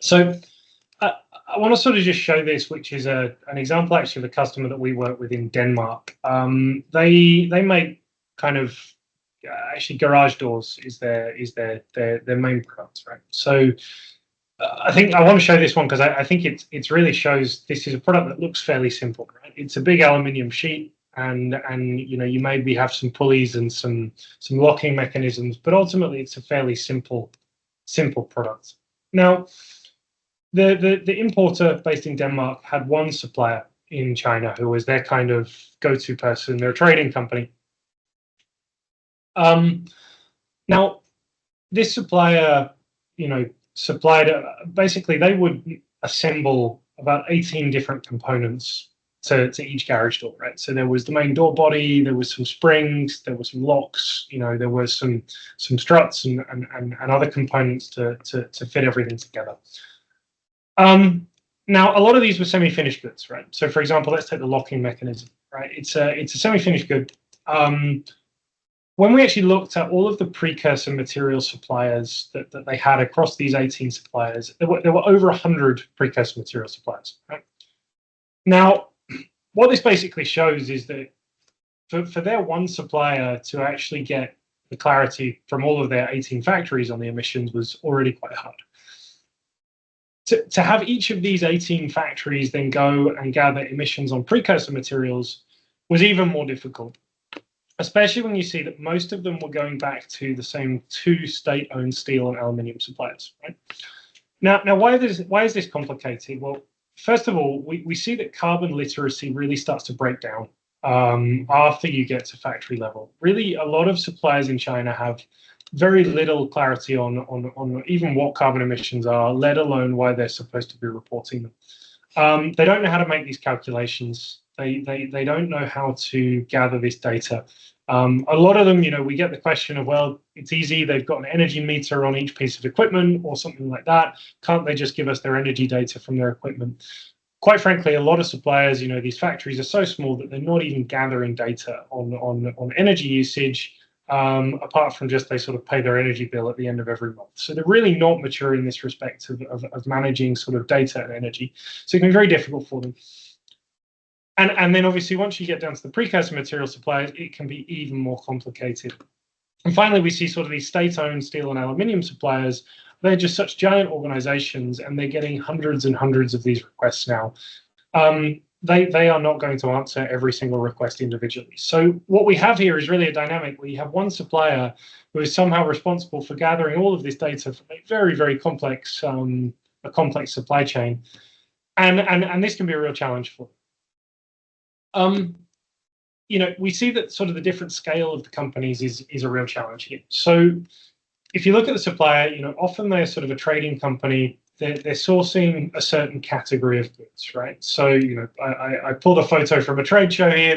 So I want to sort of just show this, which is an example actually of a customer that we work with in Denmark. They make kind of actually garage doors is their main product, right? So I think I want to show this one because I think it really shows this is a product that looks fairly simple, right? It's a big aluminium sheet, and you know, you maybe have some pulleys and some locking mechanisms, but ultimately it's a fairly simple product. Now, the importer based in Denmark had one supplier in China who was their kind of go-to person. They're a trading company. Now, this supplier, you know, supplied basically they would assemble about 18 different components to each garage door, right? So there was the main door body, there was some springs, there were some locks, you know, there was some struts and other components to fit everything together. Now, a lot of these were semi-finished goods, right? So, for example, let's take the locking mechanism, right? It's a semi-finished good. When we actually looked at all of the precursor material suppliers that they had across these 18 suppliers, there were over 100 precursor material suppliers, right? Now, what this basically shows is that for their one supplier to actually get the clarity from all of their 18 factories on the emissions was already quite hard. To have each of these 18 factories then go and gather emissions on precursor materials was even more difficult, especially when you see that most of them were going back to the same two state-owned steel and aluminium suppliers, right? Now, why is this complicated? Well, first of all, we see that carbon literacy really starts to break down after you get to factory level. Really, a lot of suppliers in China have very little clarity on even what carbon emissions are, let alone why they're supposed to be reporting them. They don't know how to make these calculations. They don't know how to gather this data. A lot of them, you know, we get the question of, well, it's easy. They've got an energy meter on each piece of equipment or something like that. Can't they just give us their energy data from their equipment? Quite frankly, a lot of suppliers, you know, these factories are so small that they're not even gathering data on energy usage, apart from just they sort of pay their energy bill at the end of every month. So they're really not mature in this respect of managing sort of data and energy. So it can be very difficult for them. And then obviously once you get down to the precursor material suppliers, it can be even more complicated. And finally, we see sort of these state-owned steel and aluminium suppliers. They're just such giant organizations, and they're getting hundreds and hundreds of these requests now. They are not going to answer every single request individually. So what we have here is really a dynamic where you have one supplier who is somehow responsible for gathering all of this data from a very, very complex, supply chain. And this can be a real challenge for them. You know, we see that sort of the different scale of the companies is a real challenge here. So if you look at the supplier, you know, often they're sort of a trading company. They're sourcing a certain category of goods, right? So, you know, I pulled a photo from a trade show here.